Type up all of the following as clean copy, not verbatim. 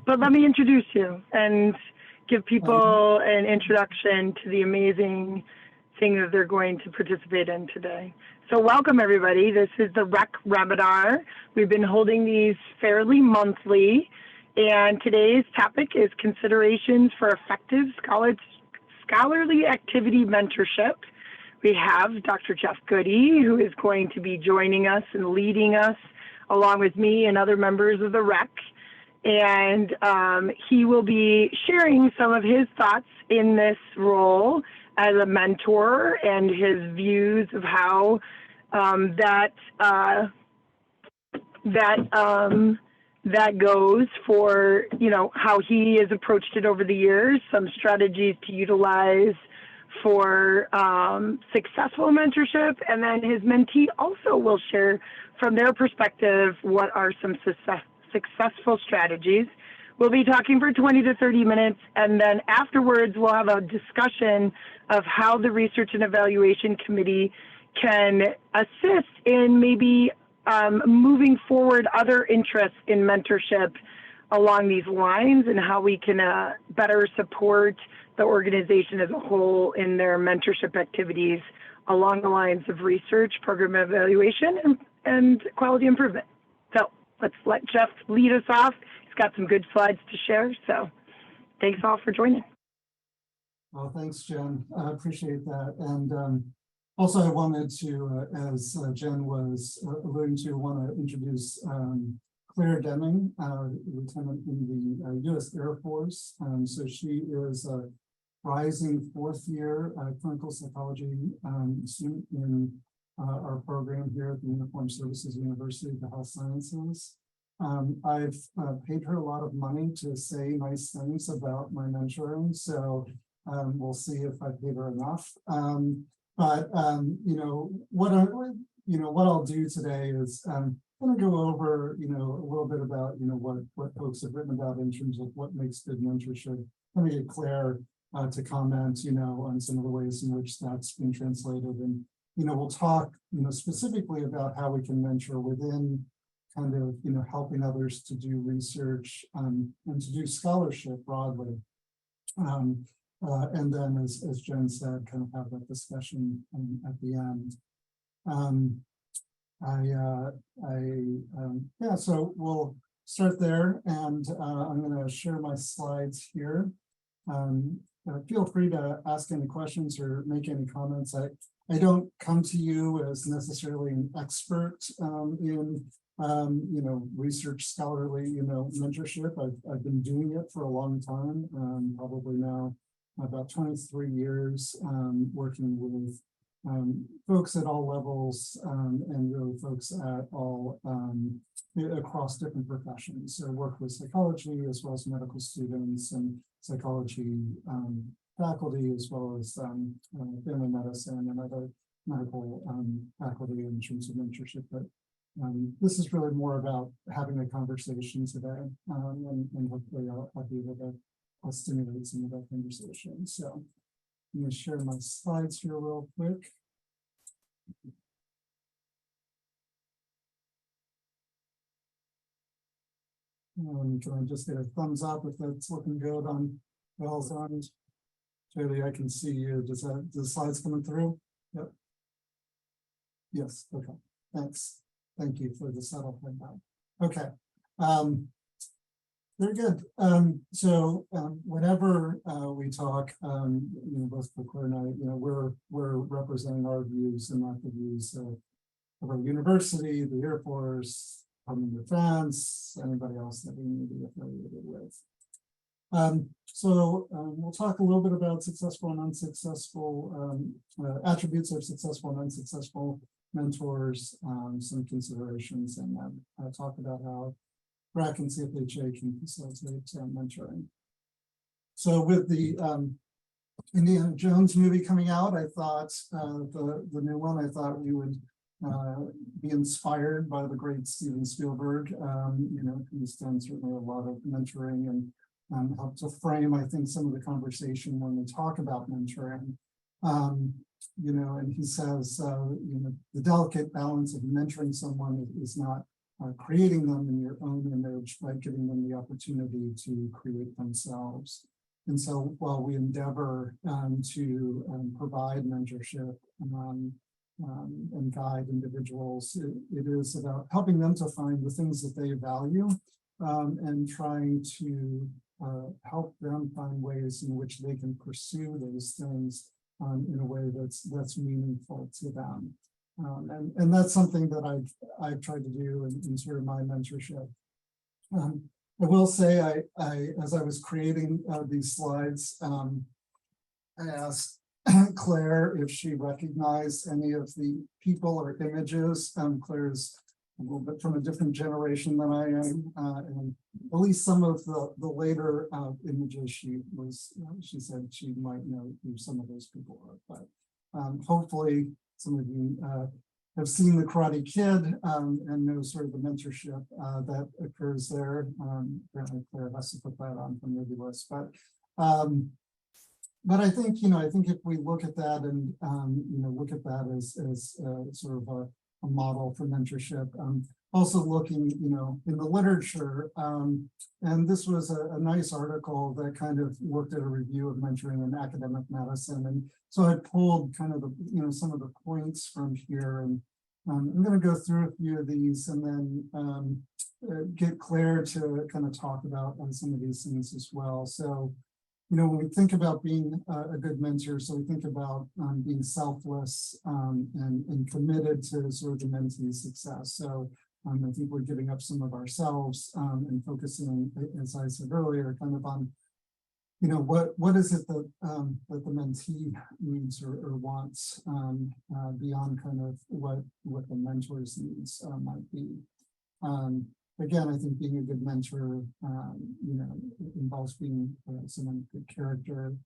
But let me introduce you and give people an introduction to the amazing thing that they're going to participate in today. So welcome everybody. This is the REC webinar. We've been holding these fairly monthly, and today's topic is considerations for effective scholarly activity mentorship. We have Dr. Jeff Goodie, who is going to be joining us and leading us along with me and other members of the REC. And he will be sharing some of his thoughts in this role as a mentor and his views of how that goes for, you know, how he has approached it over the years, some strategies to utilize for successful mentorship, and then his mentee also will share from their perspective what are some successful strategies. We'll be talking for 20 to 30 minutes, and then afterwards we'll have a discussion of how the Research and Evaluation Committee can assist in maybe moving forward other interests in mentorship along these lines, and how we can better support the organization as a whole in their mentorship activities along the lines of research, program evaluation, and quality improvement. So let's let Jeff lead us off. He's got some good slides to share, so thanks all for joining. Well, thanks, Jen. I appreciate that. And also I wanted to, as Jen was alluding to, want to introduce Claire Demming, lieutenant in the U.S. Air Force. So she is a rising fourth-year clinical psychology student in our program here at the Uniformed Services University of the Health Sciences. I've paid her a lot of money to say nice things about my mentoring, so we'll see if I paid her enough. You know, what I'll do today is I'm going to go over, you know, a little bit about, you know, what folks have written about in terms of what makes good mentorship. Let me get Claire to comment, you know, on some of the ways in which that's been translated. And, you know, we'll talk, you know, specifically about how we can mentor within kind of, you know, helping others to do research and to do scholarship broadly. And then, as Jen said, kind of have that discussion at the end. Yeah, so we'll start there, and I'm going to share my slides here. Feel free to ask any questions or make any comments. I don't come to you as necessarily an expert in you know, research scholarly, you know, mentorship. I've been doing it for a long time, probably now about 23 years, working with folks at all levels and really folks at all across different professions. So I work with psychology as well as medical students and psychology faculty, as well as family medicine and other medical faculty in terms of mentorship. But this is really more about having a conversation today, and hopefully I'll be able to stimulate some of that conversation. So I'm going to share my slides here real quick. Can I just get a thumbs up if that's looking good on Bell's end? Julie, I can see you. Does the slides coming through? Yep. Yes. Okay. Thanks. Thank you for the subtle feedback. Okay. Very good. Whenever we talk, you know, both for Claire and I, you know, we're representing our views and not the views of our university, the Air Force, Department of Defense, anybody else that we may be affiliated with. We'll talk a little bit about successful and unsuccessful attributes of successful and unsuccessful mentors, some considerations, and then talk about how REC and CFHA can facilitate mentoring. So with the Indiana Jones movie coming out, I thought the new one, I thought we would be inspired by the great Steven Spielberg. You know, he's done certainly a lot of mentoring and helped to frame, I think, some of the conversation when we talk about mentoring. You know, and he says, you know, the delicate balance of mentoring someone is not creating them in your own image by giving them the opportunity to create themselves. And so while we endeavor to provide mentorship and guide individuals, it is about helping them to find the things that they value and trying to help them find ways in which they can pursue those things in a way that's meaningful to them. And that's something that I've tried to do in sort of my mentorship. I will say, I as I was creating these slides, I asked Claire if she recognized any of the people or images. Claire's a little bit from a different generation than I am, and at least some of the later images she said she might know who some of those people are. But hopefully some of you have seen The Karate Kid and know sort of the mentorship that occurs there. Apparently Claire has to put that on the movie list, but I think, I think if we look at that and look at that as sort of a model for mentorship, also looking, in the literature, and this was a nice article that kind of looked at a review of mentoring in academic medicine, and so I pulled kind of the, some of the points from here, and I'm going to go through a few of these and then get Claire to kind of talk about some of these things as well. So, when we think about being a good mentor, so we think about being selfless and committed to sort of the mentee's success. So I think we're giving up some of ourselves and focusing, as I said earlier, kind of on, what is it that that the mentee needs or wants beyond kind of what the mentor's needs might be. Again, I think being a good mentor, involves being someone of good character,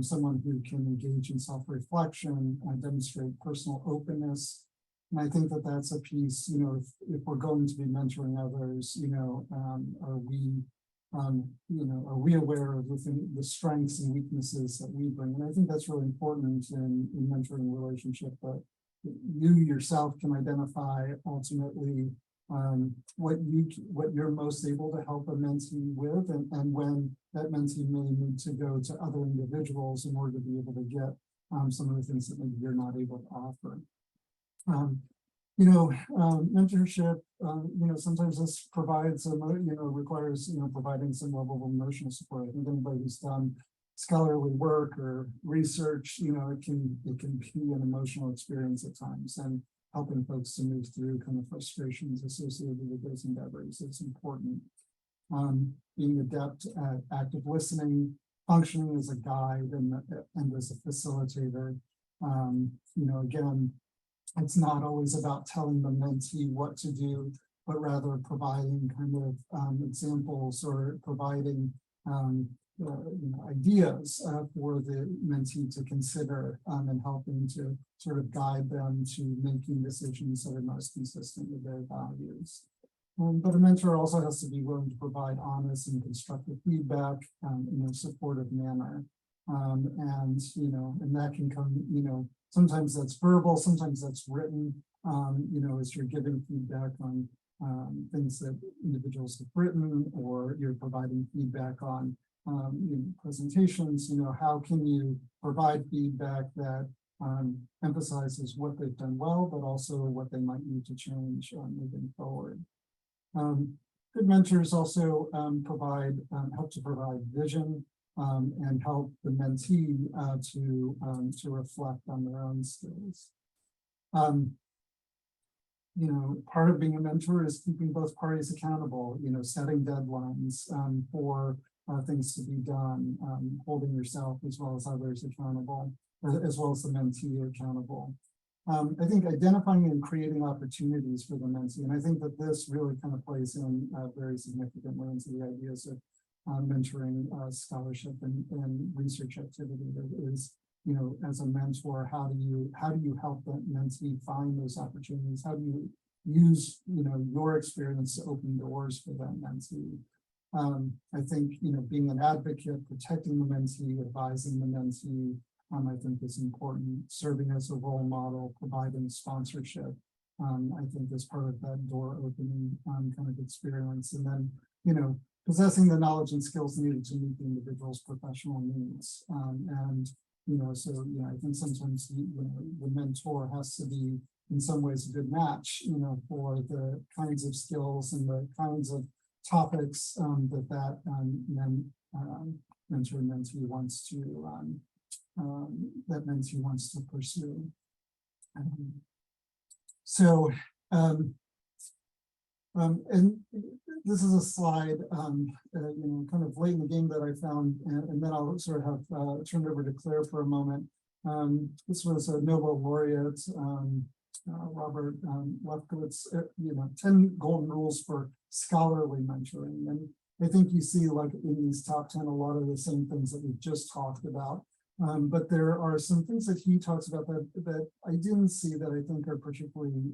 someone who can engage in self-reflection, demonstrate personal openness. And I think that that's a piece, if we're going to be mentoring others, are we aware of the strengths and weaknesses that we bring? And I think that's really important in mentoring relationship, that you yourself can identify ultimately what you're most able to help a mentee with, and when that mentee may need to go to other individuals in order to be able to get some of the things that maybe you're not able to offer. Mentorship, sometimes this provides, requires, providing some level of emotional support. I think anybody who's done scholarly work or research, it can be an emotional experience at times, and helping folks to move through kind of frustrations associated with those endeavors is important. Being adept at active listening, functioning as a guide and as a facilitator. Again, it's not always about telling the mentee what to do, but rather providing kind of examples or providing ideas for the mentee to consider and helping to sort of guide them to making decisions that are most consistent with their values. But a mentor also has to be willing to provide honest and constructive feedback in a supportive manner. And that can come, sometimes that's verbal, sometimes that's written, as you're giving feedback on things that individuals have written, or you're providing feedback on presentations, how can you provide feedback that emphasizes what they've done well, but also what they might need to change moving forward. Good mentors also help to provide vision and help the mentee to reflect on their own skills. Part of being a mentor is keeping both parties accountable, setting deadlines for things to be done, holding yourself as well as others accountable, as well as the mentee accountable. I think identifying and creating opportunities for the mentee, and I think that this really kind of plays in very significantly into the ideas of mentoring scholarship and research activity. That is, as a mentor, how do you help that mentee find those opportunities? How do you use your experience to open doors for that mentee? I think being an advocate, protecting the mentee, advising the mentee, I think is important. Serving as a role model, providing sponsorship, I think is part of that door opening kind of experience. And then, possessing the knowledge and skills needed to meet the individual's professional needs. So I think sometimes the mentor has to be in some ways a good match, for the kinds of skills and the kinds of topics that mentor and mentee wants to pursue. And this is a slide, kind of late in the game that I found, and then I'll sort of have turned over to Claire for a moment. This was a Nobel Laureate Robert Lefkowitz, 10 golden rules for scholarly mentoring. And I think you see, like in these top 10, a lot of the same things that we've just talked about. But there are some things that he talks about that I didn't see that I think are particularly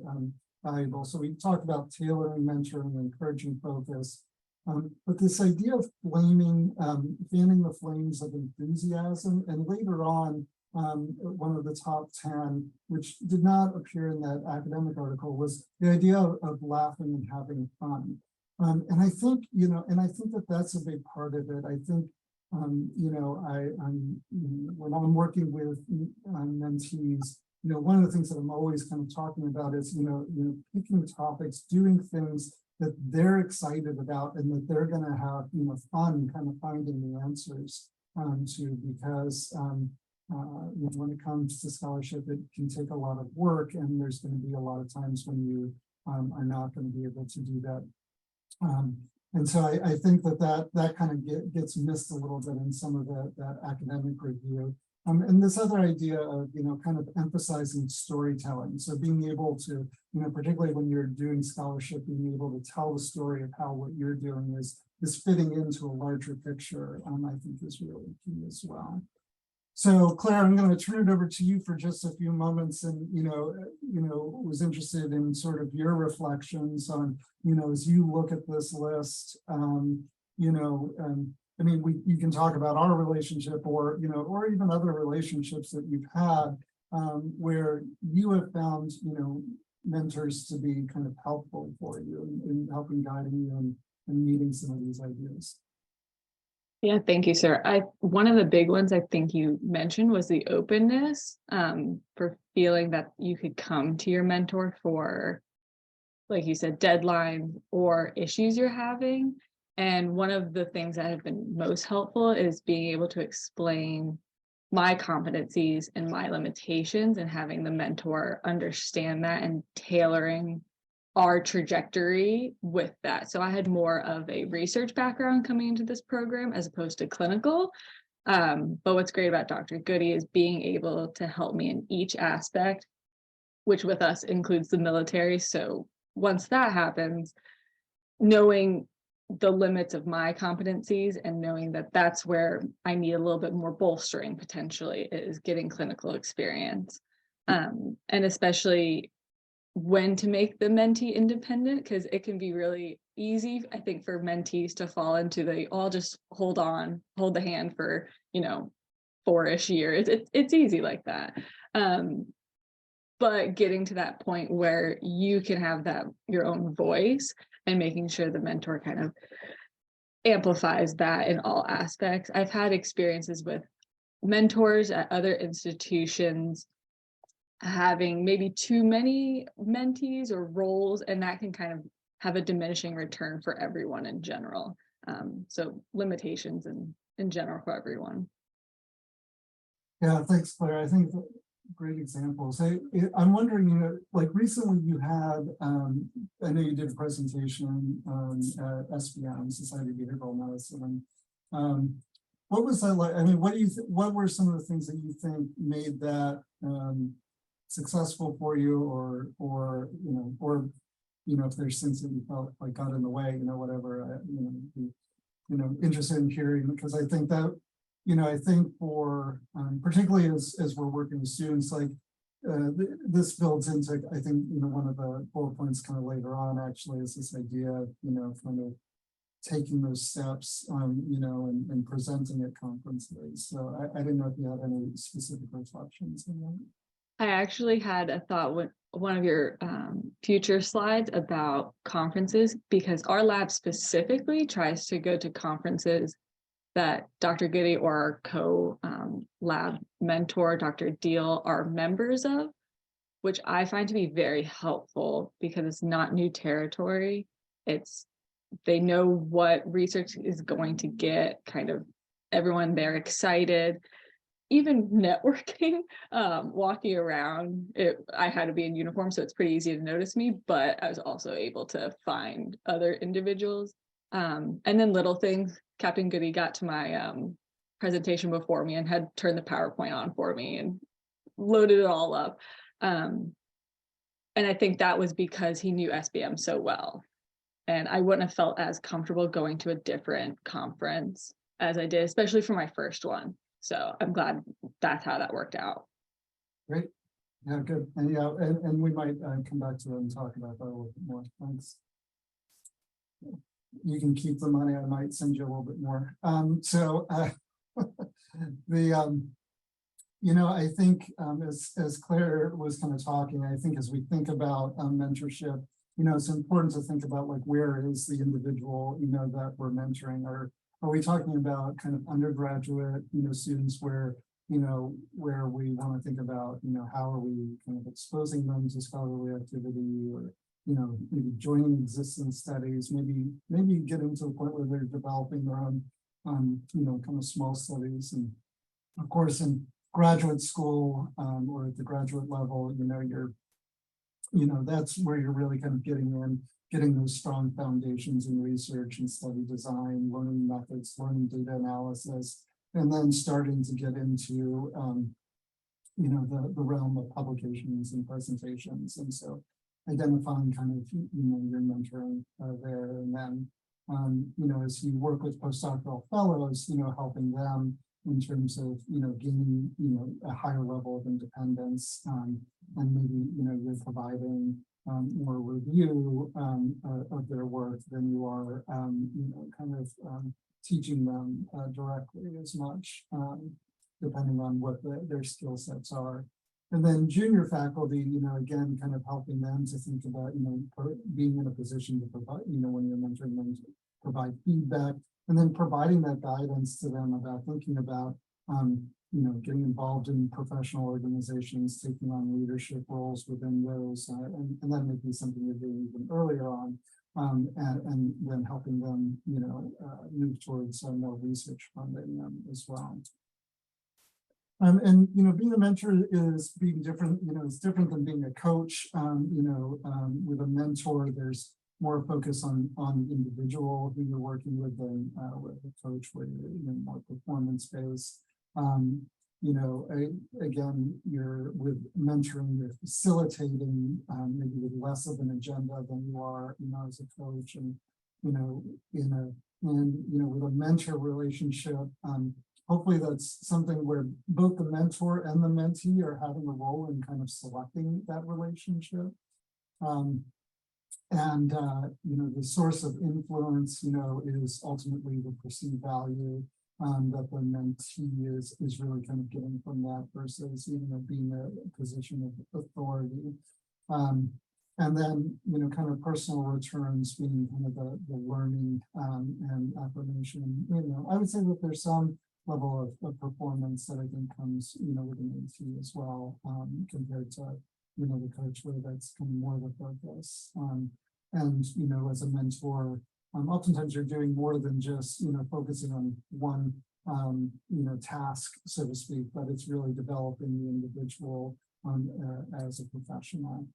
valuable. So we talked about tailoring mentoring, encouraging focus. But this idea of fanning the flames of enthusiasm, and later on, one of the top 10, which did not appear in that academic article, was the idea of laughing and having fun. And I think, and I think that that's a big part of it. I think, when I'm working with mentees, one of the things that I'm always kind of talking about is, picking topics, doing things that they're excited about and that they're going to have, fun kind of finding the answers to, because when it comes to scholarship, it can take a lot of work, and there's going to be a lot of times when you are not going to be able to do that. And so I think that kind of gets missed a little bit in some of that academic review. And this other idea of, kind of emphasizing storytelling. So being able to, particularly when you're doing scholarship, being able to tell the story of how what you're doing is fitting into a larger picture, I think is really key as well. So Claire, I'm going to turn it over to you for just a few moments, and was interested in sort of your reflections on, as you look at this list, you can talk about our relationship, or even other relationships that you've had, where you have found mentors to be kind of helpful for you in helping guiding you and meeting some of these ideas. Yeah, thank you, sir. One of the big ones I think you mentioned was the openness, for feeling that you could come to your mentor for, like you said, deadlines or issues you're having. And one of the things that have been most helpful is being able to explain my competencies and my limitations, and having the mentor understand that and tailoring our trajectory with that. So I had more of a research background coming into this program as opposed to clinical. But what's great about Dr. Goodie is being able to help me in each aspect, which with us includes the military. So once that happens, knowing the limits of my competencies and knowing that that's where I need a little bit more bolstering potentially is getting clinical experience. And especially when to make the mentee independent, because it can be really easy, I think, for mentees to fall into I'll just hold the hand for 4-ish years. It's easy like that. But getting to that point where you can have your own voice, and making sure the mentor kind of amplifies that in all aspects. I've had experiences with mentors at other institutions having maybe too many mentees or roles, and that can kind of have a diminishing return for everyone in general. So limitations in general for everyone. Yeah, thanks, Claire. I think great examples. I'm wondering, like recently you had, I know you did a presentation at SBM, Society of Behavioral Medicine. What was that like? I mean, what were some of the things that you think made that successful for you, or if there's things that you felt like got in the way, whatever, interested in hearing, because I think that, I think for, particularly as we're working with students, like this builds into, I think, one of the bullet points kind of later on actually is this idea of, kind of taking those steps, and presenting at conferences. So I didn't know if you had any specific reflections on that. I actually had a thought with one of your future slides about conferences, because our lab specifically tries to go to conferences that Dr. Goodie or our co-lab mentor, Dr. Deal, are members of, which I find to be very helpful because it's not new territory. They know what research is going to get, kind of everyone there excited. Even networking, walking around, I had to be in uniform, so it's pretty easy to notice me, but I was also able to find other individuals. And then little things, Captain Goodie got to my presentation before me and had turned the PowerPoint on for me and loaded it all up. And I think that was because he knew SBM so well. And I wouldn't have felt as comfortable going to a different conference as I did, especially for my first one. So I'm glad that's how that worked out. Great. Yeah, good. And yeah, and we might come back to it and talk about that a little bit more. Thanks. You can keep the money. I might send you a little bit more. I think as Claire was kind of talking, I think as we think about mentorship, it's important to think about like, where is the individual, that we're mentoring? Or are we talking about kind of undergraduate, students where we want to think about, how are we kind of exposing them to scholarly activity, or, maybe joining existing studies, maybe getting to the point where they're developing their own, kind of small studies. And of course, in graduate school or at the graduate level, that's where you're really kind of getting those strong foundations in research and study design, learning methods, learning data analysis, and then starting to get into, the realm of publications and presentations. And so identifying kind of, your mentoring there. And then, as you work with postdoctoral fellows, helping them in terms of, gaining, a higher level of independence, and maybe, you're providing more review of their work than you are, kind of teaching them directly as much, depending on what their skill sets are. And then junior faculty, again, kind of helping them to think about, being in a position to provide, when you're mentoring them, to provide feedback, and then providing that guidance to them about thinking about, getting involved in professional organizations, taking on leadership roles within those, and that may be something you're doing even earlier on, and then helping them, move towards more research funding as well. And being a mentor is being different. It's different than being a coach. With a mentor, there's more focus on the individual who you're working with than with a coach, where you're more performance-based. Again, you're with mentoring, you're facilitating, maybe with less of an agenda than you are, as a coach. And with a mentor relationship, hopefully that's something where both the mentor and the mentee are having a role in kind of selecting that relationship. The source of influence, is ultimately the perceived value that the mentee is really kind of getting from that versus, being a position of authority. And then, kind of personal returns being kind of the learning and affirmation. I would say that there's some level of performance that I think comes, with the mentee as well, compared to, the coach, where that's kind of more the focus. And, as a mentor, oftentimes you're doing more than just, focusing on one, task, so to speak, but it's really developing the individual as a professional.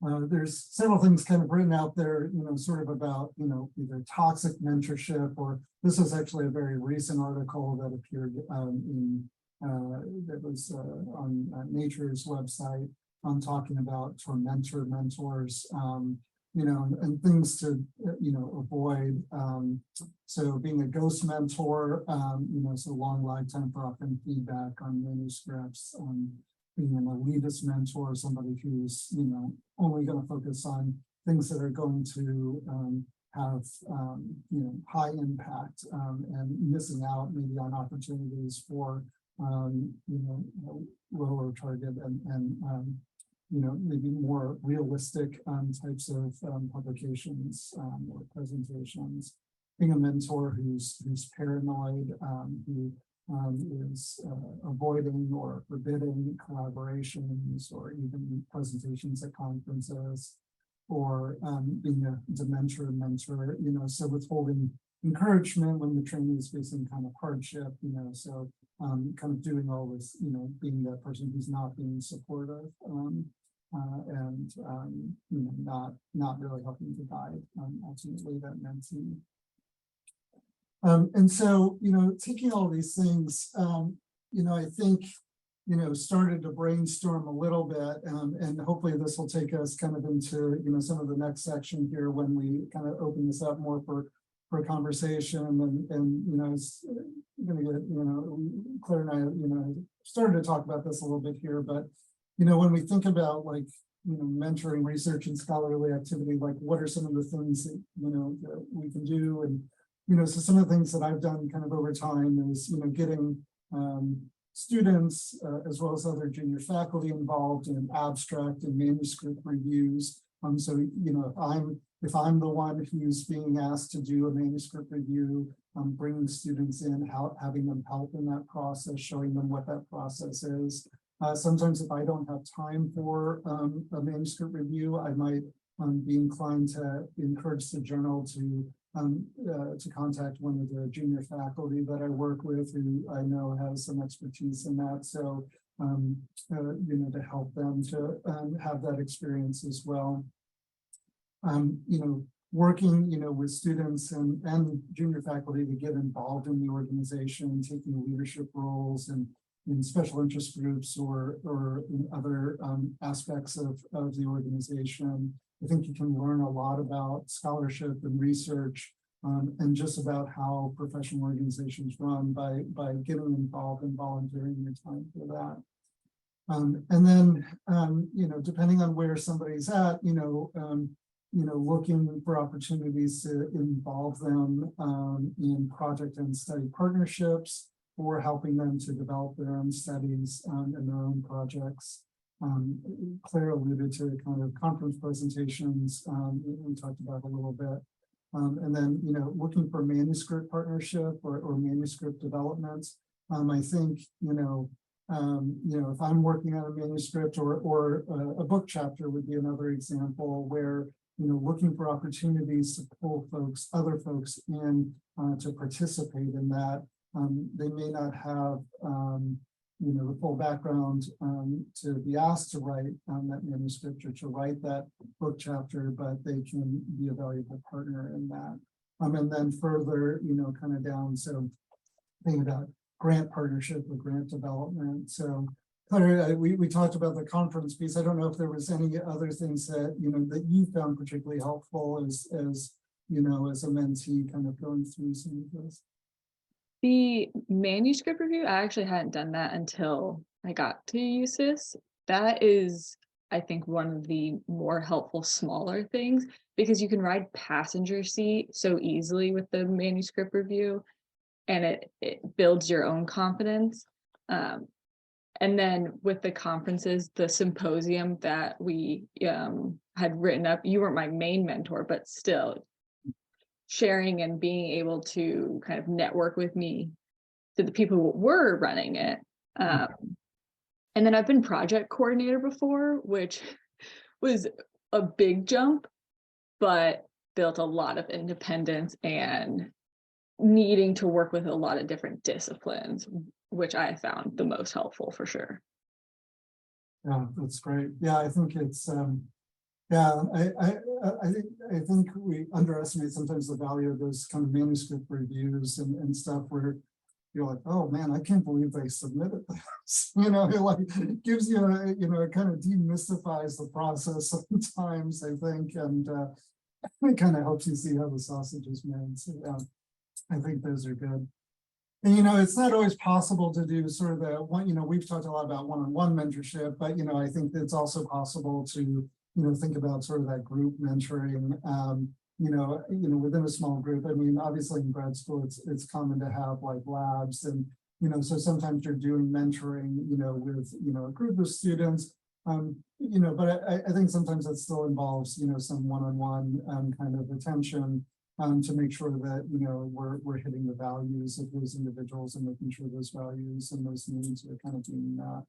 There's several things kind of written out there, sort of about, either toxic mentorship, or this is actually a very recent article that appeared that was on Nature's website, talking about Tormentor mentors, and things to, avoid. So being a ghost mentor, so long lifetime for often feedback on manuscripts, being an elitist mentor, somebody who's, only going to focus on things that are going to have, high impact, and missing out maybe on opportunities for, lower target and maybe more realistic types of publications or presentations. Being a mentor who's paranoid, who is avoiding or forbidding collaborations or even presentations at conferences, or being a dementor mentor, so withholding encouragement when the trainee is facing kind of hardship, so kind of doing all this, being that person who's not being supportive and not really helping to guide ultimately that mentee. And so, taking all these things, I think, started to brainstorm a little bit, and hopefully this will take us kind of into, some of the next section here when we kind of open this up more for conversation, and it's going to get, Claire and I, started to talk about this a little bit here, but, when we think about like, mentoring, research, and scholarly activity, like what are some of the things that, that we can do, and so some of the things that I've done kind of over time is, getting students as well as other junior faculty involved in abstract and manuscript reviews. So, if I'm the one who's being asked to do a manuscript review, bringing students in, having them help in that process, showing them what that process is. Sometimes if I don't have time for a manuscript review, I might be inclined to encourage the journal to contact one of the junior faculty that I work with, who I know has some expertise in that. So, to help them to have that experience as well. Working, with students and junior faculty to get involved in the organization, taking leadership roles and in special interest groups or in other aspects of the organization. I think you can learn a lot about scholarship and research and just about how professional organizations run by getting involved and volunteering your time for that. And then, depending on where somebody's at, looking for opportunities to involve them in project and study partnerships, or helping them to develop their own studies and their own projects. Claire alluded to kind of conference presentations, we talked about a little bit. And then, looking for manuscript partnership or manuscript development. I think, if I'm working on a manuscript or a book chapter would be another example where, looking for opportunities to pull other folks in to participate in that. They may not have, the full background to be asked to write that manuscript or to write that book chapter, but they can be a valuable partner in that. And then further, kind of down, so thinking about grant partnership or grant development. So Claire, we talked about the conference piece. I don't know if there was any other things that, that you found particularly helpful as as a mentee kind of going through some of this. The manuscript review, I actually hadn't done that until I got to USIS. That is, I think, one of the more helpful, smaller things, because you can ride passenger seat so easily with the manuscript review, and it builds your own confidence. And then with the conferences, the symposium that we had written up, you weren't my main mentor, but still, sharing and being able to kind of network with me to the people who were running it. And then I've been project coordinator before, which was a big jump, but built a lot of independence and needing to work with a lot of different disciplines, which I found the most helpful for sure. Yeah, that's great. Yeah, I think it's I think we underestimate sometimes the value of those kind of manuscript reviews and stuff where you're like, oh man, I can't believe they submitted this. It gives you it kind of demystifies the process sometimes, I think, and it kind of helps you see how the sausage is made. So yeah, I think those are good. And it's not always possible to do sort of the one, we've talked a lot about one-on-one mentorship, but I think it's also possible to think about sort of that group mentoring, within a small group. I mean, obviously in grad school, it's common to have like labs and So sometimes you're doing mentoring, with, a group of students, but I think sometimes that still involves, some one-on-one kind of attention to make sure that, we're hitting the values of those individuals and making sure those values and those needs are kind of being met.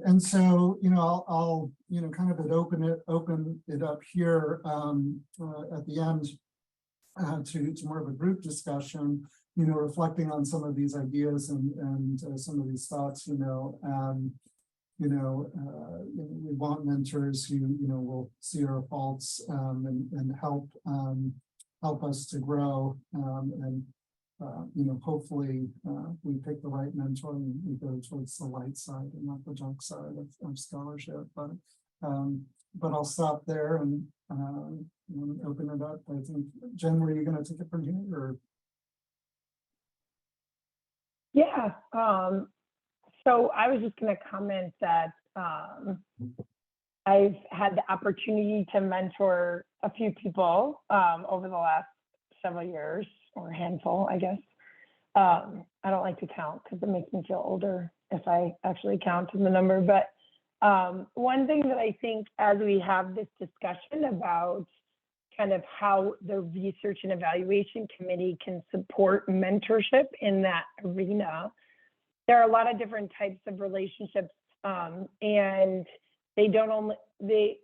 And so, I'll kind of open it up here at the end to more of a group discussion, reflecting on some of these ideas and some of these thoughts, we want mentors who, will see our faults and help us to grow and hopefully we pick the right mentor and we go towards the light side and not the junk side of scholarship. But I'll stop there and open it up. I think, Jen, were you going to take it from here? Or? Yeah. So I was just going to comment that I've had the opportunity to mentor a few people over the last several years, or a handful, I guess. I don't like to count because it makes me feel older if I actually count in the number. But one thing that I think as we have this discussion about kind of how the Research and Evaluation Committee can support mentorship in that arena, there are a lot of different types of relationships, and they don't only, they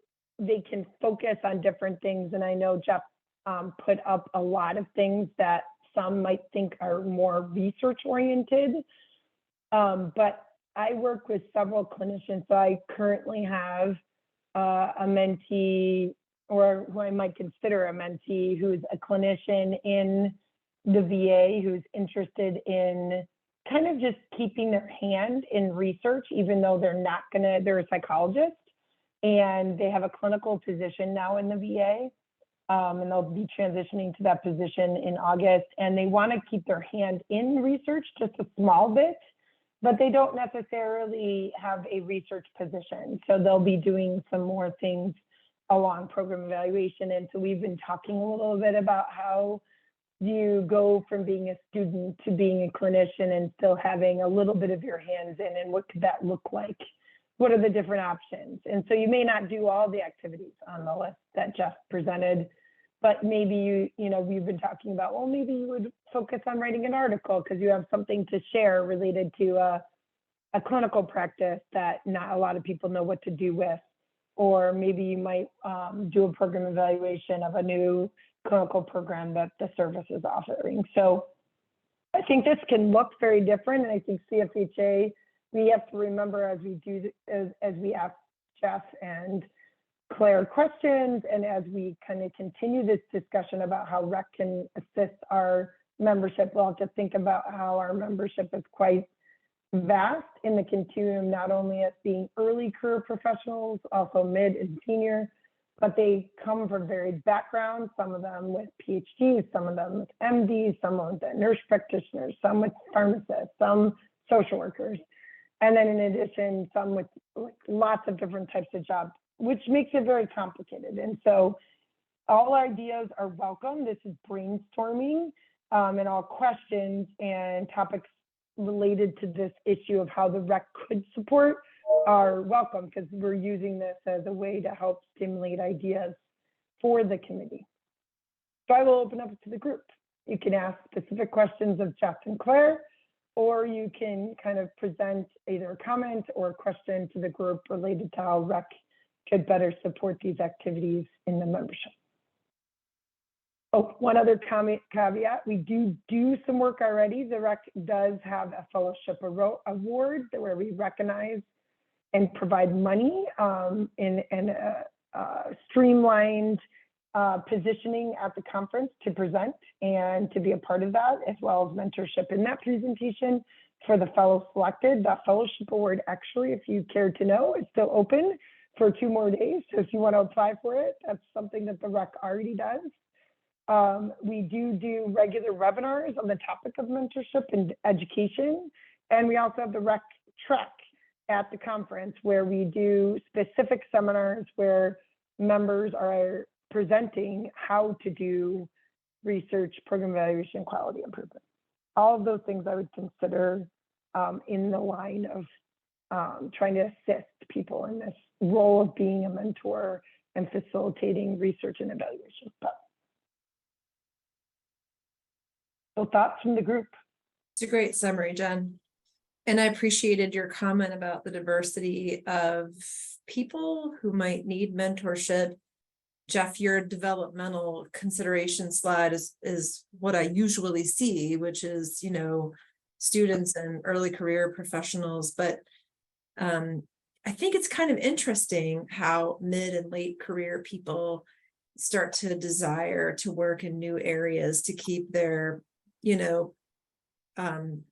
can focus on different things. And I know Jeff put up a lot of things that some might think are more research oriented, but I work with several clinicians. So I currently have a mentee, or who I might consider a mentee, who's a clinician in the VA who's interested in kind of just keeping their hand in research, even though they're a psychologist and they have a clinical position now in the VA. And they'll be transitioning to that position in August, and they want to keep their hand in research just a small bit, but they don't necessarily have a research position. So they'll be doing some more things along program evaluation. And so we've been talking a little bit about how you go from being a student to being a clinician and still having a little bit of your hands in, and what could that look like? What are the different options? And so you may not do all the activities on the list that Jeff presented, but maybe we've been talking about, well, maybe you would focus on writing an article because you have something to share related to a clinical practice that not a lot of people know what to do with. Or maybe you might do a program evaluation of a new clinical program that the service is offering. So I think this can look very different. And I think CFHA, we have to remember as we ask Jeff and Claire questions, and as we kind of continue this discussion about how REC can assist our membership, we'll have to think about how our membership is quite vast in the continuum, not only as being early career professionals, also mid and senior, but they come from varied backgrounds, some of them with PhDs, some of them with MDs, some with nurse practitioners, some with pharmacists, some social workers. And then in addition, some with lots of different types of jobs, which makes it very complicated. And so all ideas are welcome. This is brainstorming, and all questions and topics related to this issue of how the REC could support are welcome, because we're using this as a way to help stimulate ideas for the committee. So I will open up to the group. You can ask specific questions of Jeff and Claire, or you can kind of present either a comment or a question to the group related to how REC could better support these activities in the membership. Oh, one other caveat, we do some work already. The REC does have a fellowship award where we recognize and provide money in streamlined positioning at the conference to present and to be a part of that, as well as mentorship in that presentation for the fellows selected. That fellowship award, actually, if you care to know, is still open for 2 more days. So if you want to apply for it, that's something that the REC already does. We do regular webinars on the topic of mentorship and education. And we also have the REC track at the conference where we do specific seminars where members are presenting how to do research, program evaluation, quality improvement. all of those things I would consider in the line of trying to assist people in this role of being a mentor and facilitating research and evaluation. So thoughts from the group? It's a great summary, Jen. And I appreciated your comment about the diversity of people who might need mentorship. Jeff, your developmental consideration slide is what I usually see, which is, you know, students and early career professionals. But I think it's kind of interesting how mid and late career people start to desire to work in new areas to keep their, you know,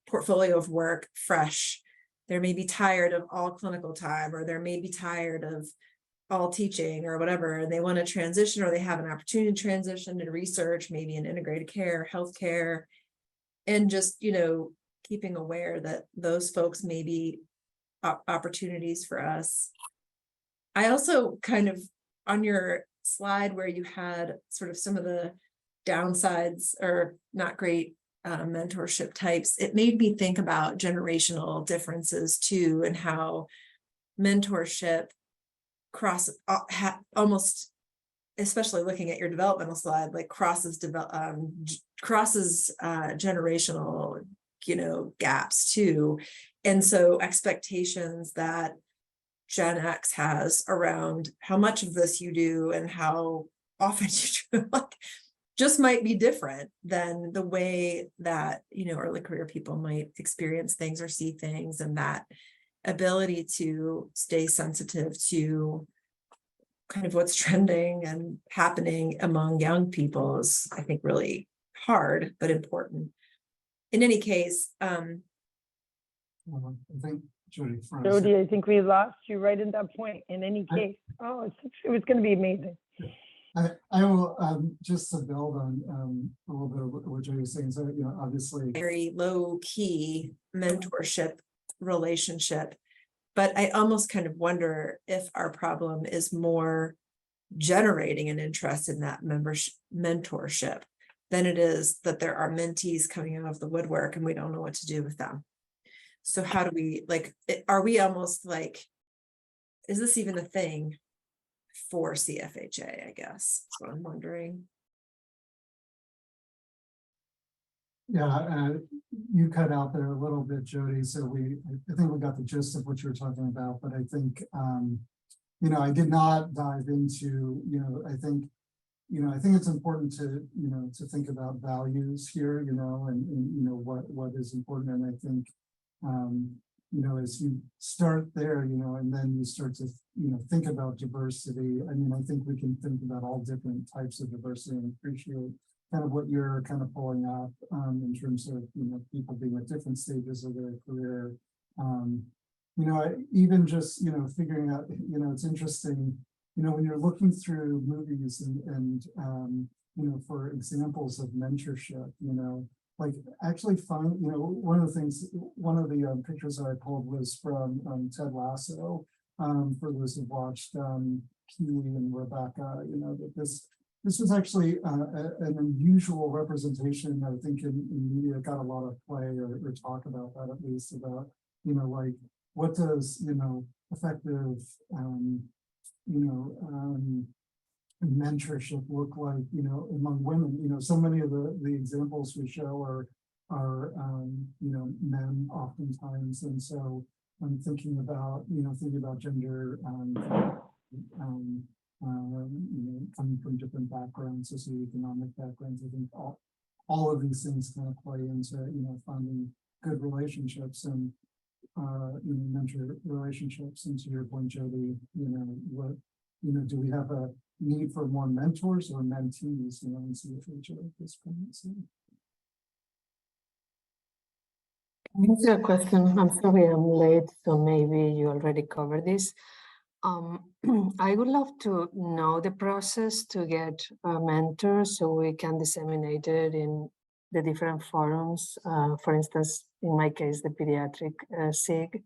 portfolio of work fresh. They may be tired of all clinical time, or they may be tired of all teaching or whatever, and they want to transition, or they have an opportunity to transition to research, maybe in integrated care, healthcare, and just, you know, keeping aware that those folks may be opportunities for us. I also kind of, on your slide where you had sort of some of the downsides or not great mentorship types, it made me think about generational differences too, and how mentorship almost, especially looking at your developmental slide, like crosses generational, you know, gaps too. And so expectations that Gen X has around how much of this you do and how often you do, like, just might be different than the way that, you know, early career people might experience things or see things. And that ability to stay sensitive to kind of what's trending and happening among young people is, I think, really hard, but important. In any case, I think Jody. Jody, I think we lost you right in that point. In any case, it was going to be amazing. I will just to build on a little bit of what Jody was saying. So, you know, obviously very low key mentorship relationship, but I almost kind of wonder if our problem is more generating an interest in that mentorship than it is that there are mentees coming out of the woodwork and we don't know what to do with them. So how do we, like, are we almost like, is this even a thing for CFHA, I guess? That's what I'm wondering. Yeah, you cut out there a little bit, Jody. So I think we got the gist of what you were talking about, but I think, you know, I did not dive into, you know, I think it's important to, you know, to think about values here, you know, and you know, what is important. And I think, you know, as you start there, you know, and then you start to, you know, think about diversity. I mean, I think we can think about all different types of diversity and appreciate kind of what you're kind of pulling up in terms of, you know, people being at different stages of their career. You know, even just, you know, figuring out, you know, it's interesting, you know, when you're looking through movies and you know, for examples of mentorship, you know, like actually find, you know, one of the pictures that I pulled was from Ted Lasso. For those who've watched Keely and Rebecca, you know, that this was actually an unusual representation. I think in media got a lot of play or talk about that, at least, about, you know, like what does, you know, effective you know, mentorship look like, you know, among women. You know, so many of the examples we show are you know, men oftentimes. And so I'm thinking about, you know, gender, you know, coming from different backgrounds, socioeconomic backgrounds. I think all of these things kind of play into, you know, finding good relationships and you know, mentor relationships. And to your point, Jody, you know, what, you know, do we have a need for more mentors or mentees, you know, in CFHA at this point? So. Answer your question. I'm sorry I'm late, so maybe you already covered this. I would love to know the process to get a mentor so we can disseminate it in the different forums. For instance, in my case, the pediatric SIG.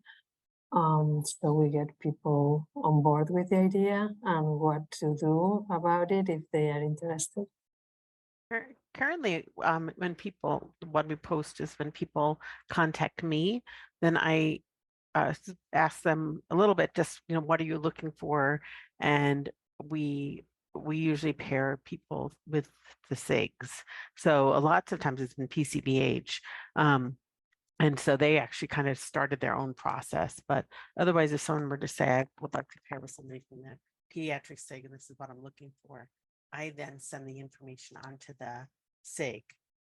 So we get people on board with the idea and what to do about it if they are interested. currently, what we post is when people contact me, then I ask them a little bit, just, what are you looking for? And we usually pair people with the SIGs. So a lot of times it's been PCBH. And so they actually kind of started their own process. But otherwise, if someone were to say, I would like to pair with somebody from the pediatric SIG, and this is what I'm looking for, I then send the information onto the SIG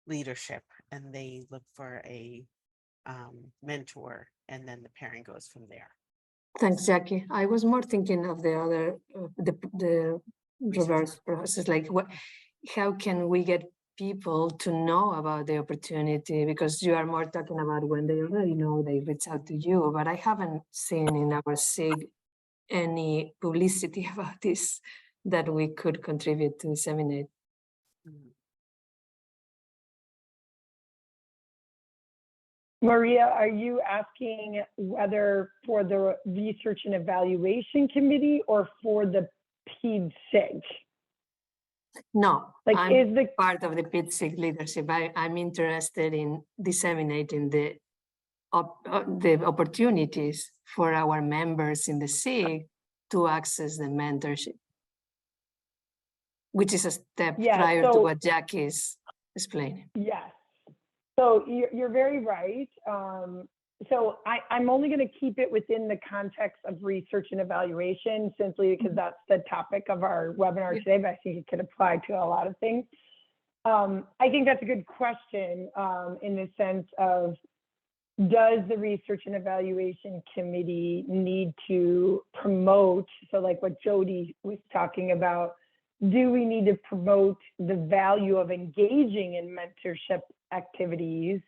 leadership, and they look for a mentor, and then the pairing goes from there. Thanks, Jackie. I was more thinking of the other, the reverse process, like how can we get people to know about the opportunity? Because you are more talking about when they already know, they reach out to you, but I haven't seen in our SIG any publicity about this that we could contribute to disseminate. Maria, are you asking whether for the research and evaluation committee or for the PED SIG? No, like I'm is the part of the PED SIG leadership. I'm interested in disseminating the opportunities for our members in the SIG to access the mentorship, which is a step prior to what Jackie is explaining. Yes. So you're very right. So I'm only going to keep it within the context of research and evaluation, simply because that's the topic of our webinar today, but I think it could apply to a lot of things. I think that's a good question in the sense of, does the research and evaluation committee need to promote, so like what Jody was talking about, do we need to promote the value of engaging in mentorship activities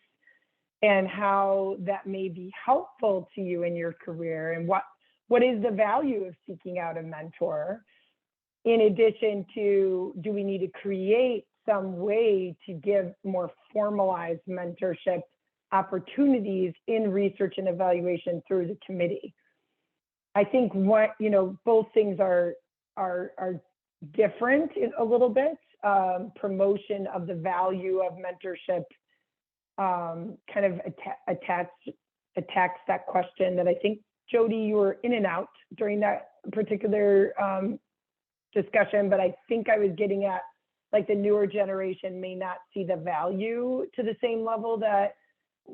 and how that may be helpful to you in your career, and what is the value of seeking out a mentor? In addition to, do we need to create some way to give more formalized mentorship opportunities in research and evaluation through the committee? I think both things are different a little bit. Promotion of the value of mentorship kind of attacks that question that I think, Jody, you were in and out during that particular discussion, but I think I was getting at, like, the newer generation may not see the value to the same level that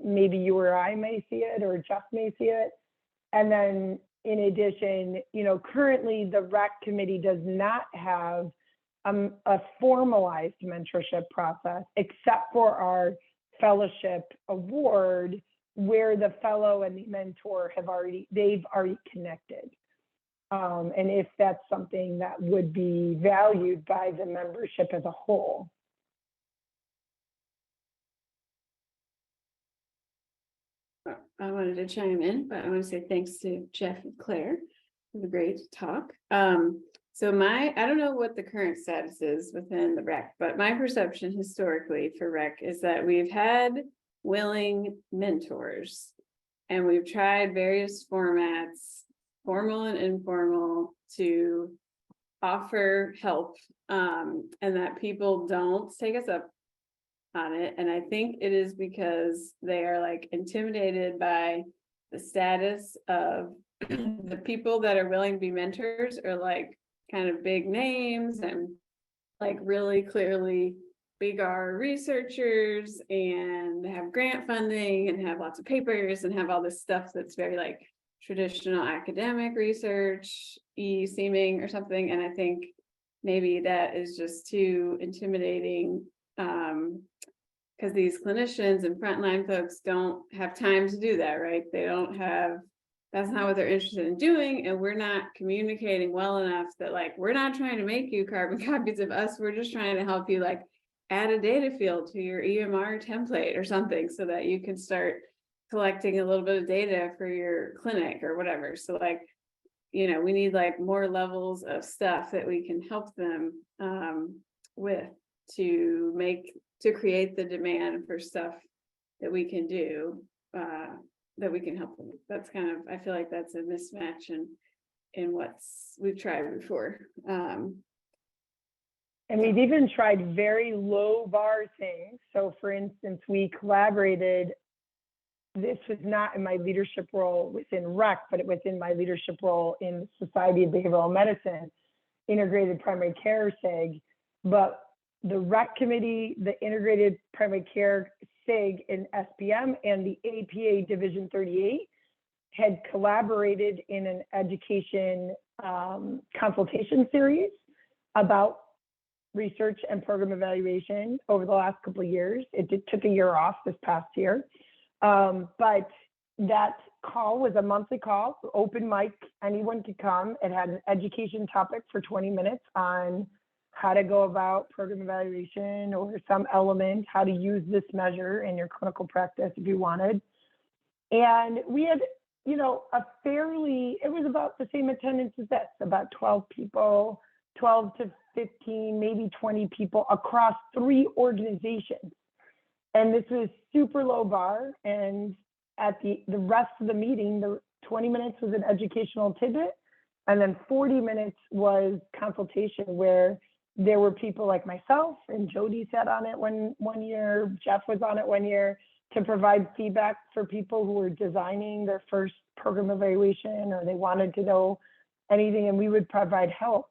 maybe you or I may see it, or Jeff may see it. And then in addition, currently the REC committee does not have a formalized mentorship process, except for our fellowship award, where the fellow and the mentor they've already connected. And if that's something that would be valued by the membership as a whole. I wanted to chime in, but I want to say thanks to Jeff and Claire for the great talk. So I don't know what the current status is within the REC, but my perception historically for REC is that we've had willing mentors, and we've tried various formats, formal and informal, to offer help, and that people don't take us up on it. And I think it is because they are like intimidated by the status of the people that are willing to be mentors, or like kind of big names and like really clearly big R researchers and have grant funding and have lots of papers and have all this stuff that's very like traditional academic research seeming or something. And I think maybe that is just too intimidating, because these clinicians and frontline folks don't have time to do that, right? They don't have, that's not what they're interested in doing. And we're not communicating well enough that, like, we're not trying to make you carbon copies of us. We're just trying to help you, like, add a data field to your EMR template or something so that you can start collecting a little bit of data for your clinic or whatever. So, like, we need like more levels of stuff that we can help them with to create the demand for stuff that we can do, that we can help them with. That's kind of, I feel like that's a mismatch in we've tried before. And we've even tried very low bar things. So for instance, we collaborated, this was not in my leadership role within REC, but it was in my leadership role in Society of Behavioral Medicine, Integrated Primary Care SIG. But the REC committee, the Integrated Primary Care SIG in SPM, and the APA Division 38 had collaborated in an education consultation series about research and program evaluation over the last couple of years. It took a year off this past year. But that call was a monthly call, open mic, anyone could come. It had an education topic for 20 minutes on how to go about program evaluation or some element, how to use this measure in your clinical practice if you wanted. And we had, you know, it was about the same attendance as this, about 12 people, 12 to 15, maybe 20 people across 3 organizations. And this was super low bar. And at the rest of the meeting, the 20 minutes was an educational tidbit. And then 40 minutes was consultation, where there were people like myself, and Jody sat on it one year, Jeff was on it one year, to provide feedback for people who were designing their first program evaluation, or they wanted to know anything, and we would provide help.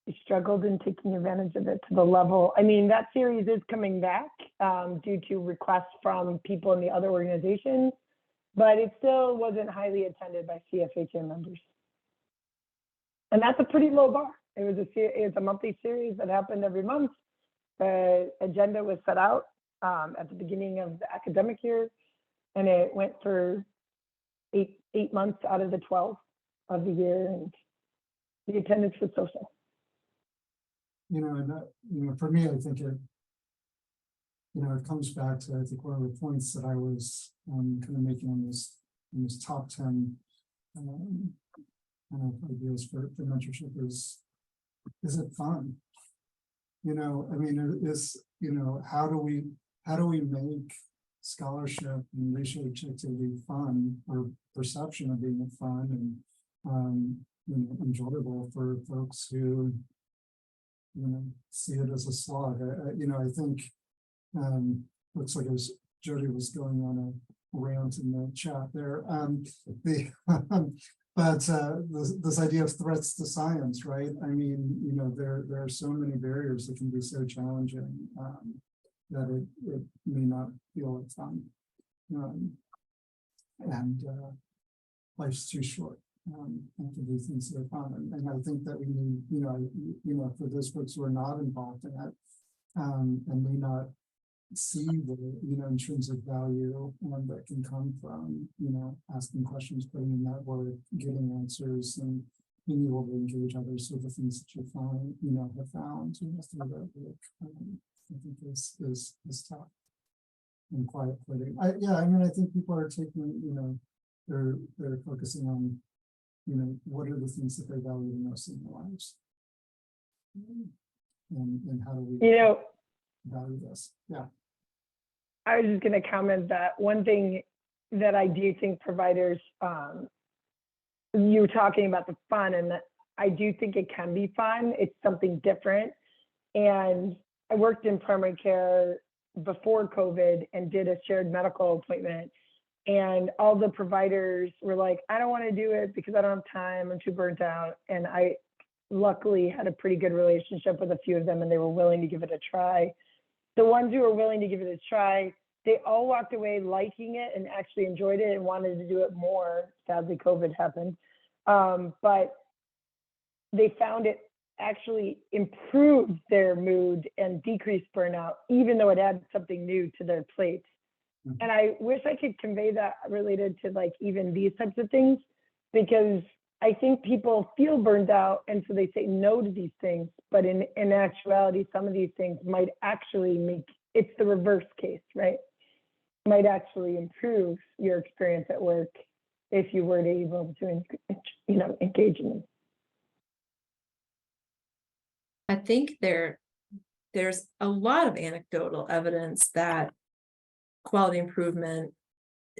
We struggled in taking advantage of it to the level. I mean, that series is coming back due to requests from people in the other organizations, but it still wasn't highly attended by CFHA members. And that's a pretty low bar. It was a monthly series that happened every month. The agenda was set out at the beginning of the academic year, and it went for eight months out of the 12 of the year, and the attendance was so-so. You know, and that, you know, for me, I think it, you know, it comes back to, I think, one of the points that I was kind of making on this top 10 kind of ideas for mentorship is it fun? You know, I mean, you know, how do we make scholarship and research activity fun, or perception of being fun and you know, enjoyable for folks who, you know, see it as a slog. You know, I think looks like Jody was going on a rant in the chat there. But this idea of threats to science, right? I mean, you know, there are so many barriers that can be so challenging that it may not feel like fun. And life's too short to do things that are fun. And I think that we need, you know, for those folks who are not involved in it and may not see the, you know, intrinsic value that can come from, you know, asking questions, putting in that work, getting answers, and being able to engage others with the things that you find, you know, have found, you know, through that work. I think is tough and quiet quitting. Yeah, I mean, I think people are taking, you know, they're focusing on, you know, what are the things that they value the most in their lives, and how do we, you know, value this? Yeah. I was just going to comment that one thing that I do think providers, you talking about the fun, and that I do think it can be fun. It's something different. And I worked in primary care before COVID and did a shared medical appointment. And all the providers were like, I don't want to do it because I don't have time, I'm too burnt out. And I luckily had a pretty good relationship with a few of them, and they were willing to give it a try. The ones who were willing to give it a try, they all walked away liking it and actually enjoyed it and wanted to do it more. Sadly, COVID happened. But they found it actually improved their mood and decreased burnout, even though it added something new to their plate. Mm-hmm. And I wish I could convey that related to like even these types of things, because I think people feel burned out, and so they say no to these things. But in actuality, some of these things might actually make, it's the reverse case, right? Might actually improve your experience at work if you were able to, you know, engage in them. I think there's a lot of anecdotal evidence that quality improvement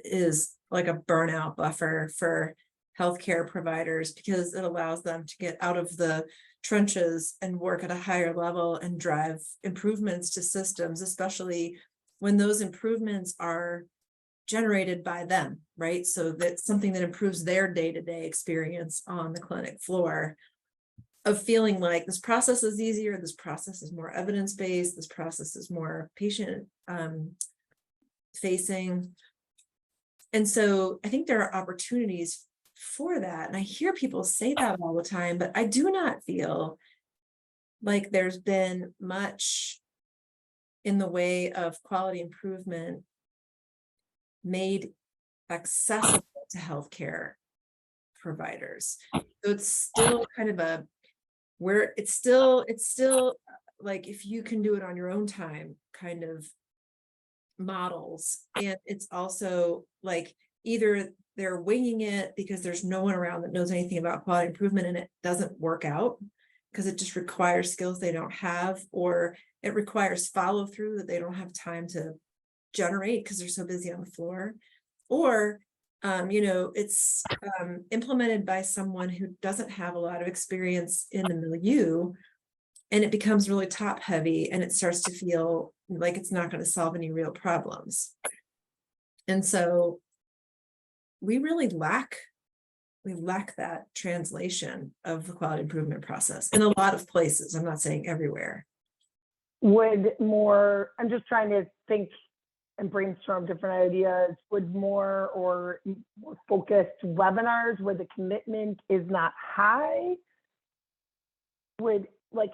is like a burnout buffer for healthcare providers, because it allows them to get out of the trenches and work at a higher level and drive improvements to systems, especially when those improvements are generated by them, right? So that's something that improves their day-to-day experience on the clinic floor, of feeling like this process is easier, this process is more evidence-based, this process is more patient facing. And so I think there are opportunities for that. And I hear people say that all the time, but I do not feel like there's been much in the way of quality improvement made accessible to healthcare providers. So it's still kind of a, where it's still like, if you can do it on your own time kind of models. And it's also like, either they're winging it because there's no one around that knows anything about quality improvement and it doesn't work out because it just requires skills they don't have, or it requires follow through that they don't have time to generate because they're so busy on the floor, or it's implemented by someone who doesn't have a lot of experience in the milieu, and it becomes really top heavy and it starts to feel like it's not going to solve any real problems. And so we really lack that translation of the quality improvement process in a lot of places. I'm not saying everywhere. I'm just trying to think and brainstorm different ideas. Would more focused webinars where the commitment is not high, would like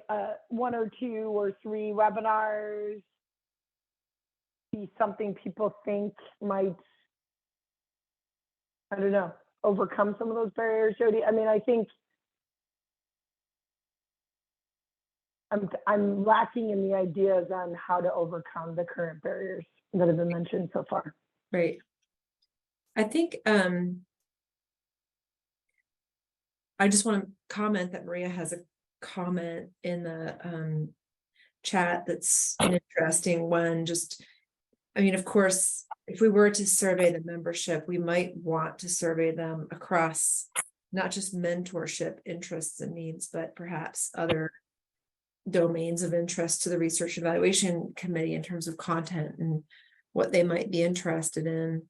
1 or 2 or 3 webinars be something people think might, I don't know, overcome some of those barriers, Jody? I mean, I think I'm lacking in the ideas on how to overcome the current barriers that have been mentioned so far. Right. I think I just want to comment that Maria has a comment in the chat that's an interesting one. Just, I mean, of course, if we were to survey the membership, we might want to survey them across not just mentorship interests and needs, but perhaps other domains of interest to the research evaluation committee in terms of content and what they might be interested in.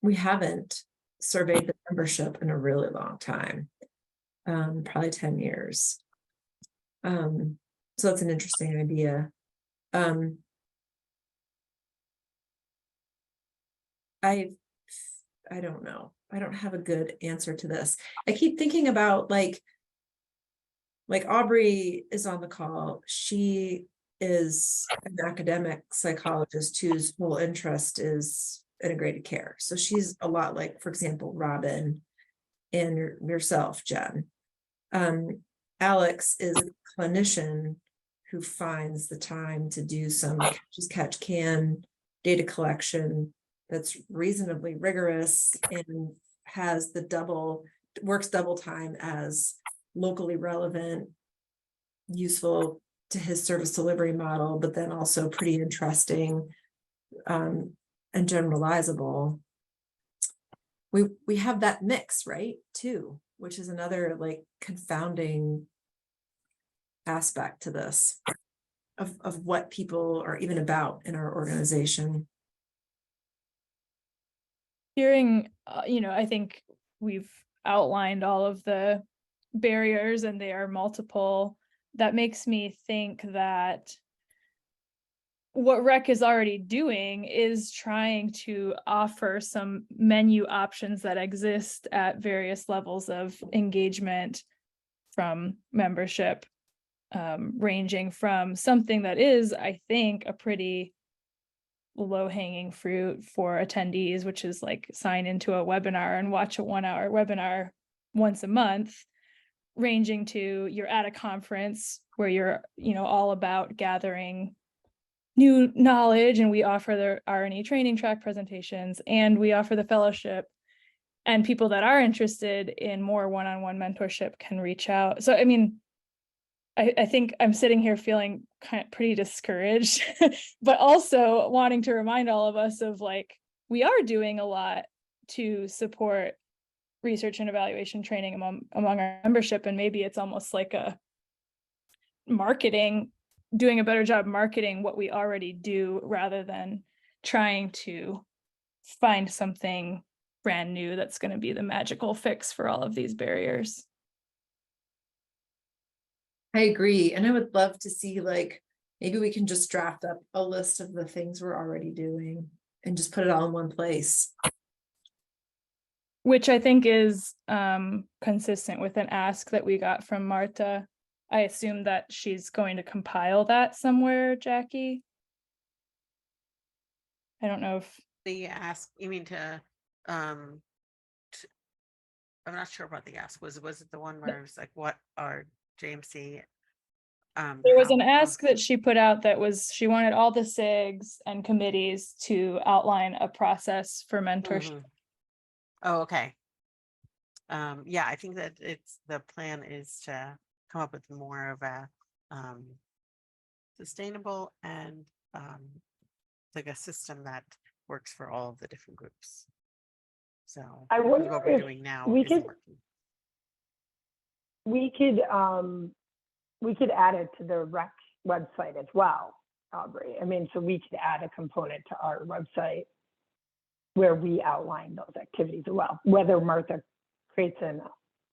We haven't surveyed the membership in a really long time, probably 10 years. So that's an interesting idea. I don't know. I don't have a good answer to this. I keep thinking about like Aubrey is on the call. She is an academic psychologist whose whole interest is integrated care. So she's a lot like, for example, Robin and yourself, Jen. Alex is a clinician who finds the time to do some catch can data collection that's reasonably rigorous and has works double time as locally relevant, useful to his service delivery model, but then also pretty interesting and generalizable. We have that mix, right, too, which is another like confounding aspect to this of what people are even about in our organization. Hearing, I think we've outlined all of the barriers and they are multiple. That makes me think that what REC is already doing is trying to offer some menu options that exist at various levels of engagement from membership, ranging from something that is, I think, a pretty low-hanging fruit for attendees, which is like sign into a webinar and watch a 1-hour webinar once a month, ranging to you're at a conference where you're all about gathering new knowledge, and we offer the R&E training track presentations, and we offer the fellowship, and people that are interested in more one-on-one mentorship can reach out. So I mean, I think I'm sitting here feeling pretty discouraged, but also wanting to remind all of us of like, we are doing a lot to support research and evaluation training among our membership, and maybe it's almost like a doing a better job marketing what we already do rather than trying to find something brand new that's going to be the magical fix for all of these barriers. I agree. And I would love to see, like, maybe we can just draft up a list of the things we're already doing and just put it all in one place. Which I think is consistent with an ask that we got from Marta. I assume that she's going to compile that somewhere, Jackie. I don't know if the ask, you mean I'm not sure what the ask was. Was it the one where it was like, what are JMC? There was an ask that she put out that was, she wanted all the SIGs and committees to outline a process for mentorship. Oh, okay. Yeah, I think that the plan is to come up with more of a sustainable and like a system that works for all of the different groups. So I wonder what we're if doing now we isn't could, working. we could add it to the rec website as well, Aubrey. I mean, so we could add a component to our website where we outline those activities as well. Whether Martha creates a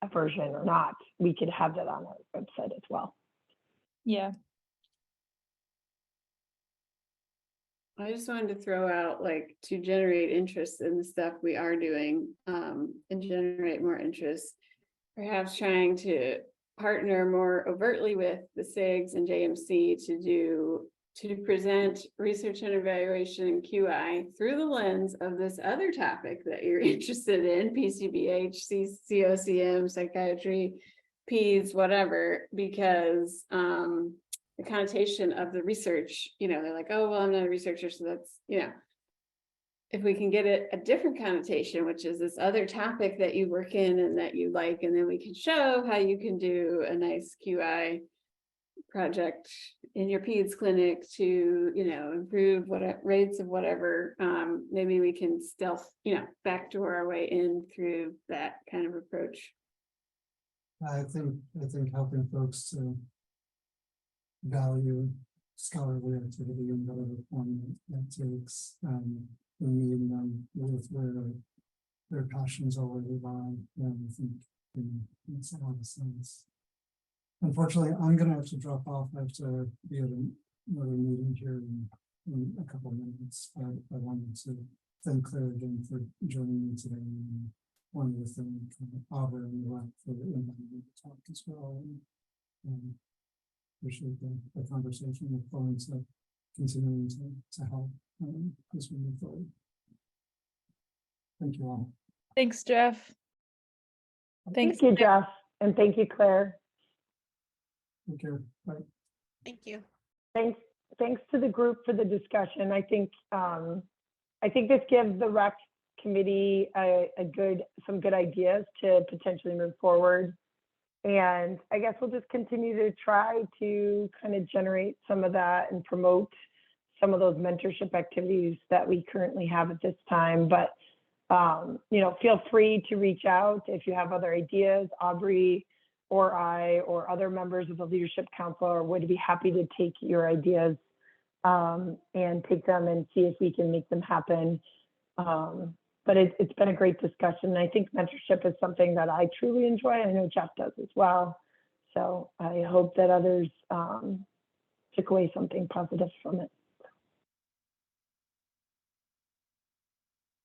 version or not, we could have that on our website as well. Yeah. I just wanted to throw out, like, to generate interest in the stuff we are doing, and generate more interest, perhaps trying to partner more overtly with the SIGs and JMC to present research and evaluation and QI through the lens of this other topic that you're interested in, PCBH, COCM, psychiatry, PEDS, whatever, because the connotation of the research, they're like, oh, well, I'm not a researcher, so that's, if we can get it a different connotation, which is this other topic that you work in and that you like, and then we can show how you can do a nice QI project in your PEDS clinic to, improve rates of whatever, maybe we can stealth, backdoor our way in through that kind of approach. I think helping folks to value scholarly activity in whatever form that takes, and meeting them with where their passions already lie, and I think makes a lot of sense. Unfortunately, I'm going to have to drop off. I have to be at another meeting here in a couple of minutes. I wanted to thank Claire again for joining me today, and wanted to thank Aubrey and Lack for inviting me to talk as well. And appreciate the conversation with Florence, continuing to help as we move forward. Thank you all. Thanks, Jeff. Thank you, Jeff. And thank you, Claire. Take care. Bye. Thank you. Thanks to the group for the discussion. I think this gives the rec committee some good ideas to potentially move forward. And I guess we'll just continue to try to kind of generate some of that and promote some of those mentorship activities that we currently have at this time. But, feel free to reach out if you have other ideas. Aubrey or I or other members of the Leadership Council would be happy to take your ideas and take them and see if we can make them happen. But it's been a great discussion. I think mentorship is something that I truly enjoy. I know Jeff does as well. So I hope that others took away something positive from it.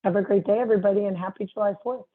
Have a great day, everybody, and happy July 4th.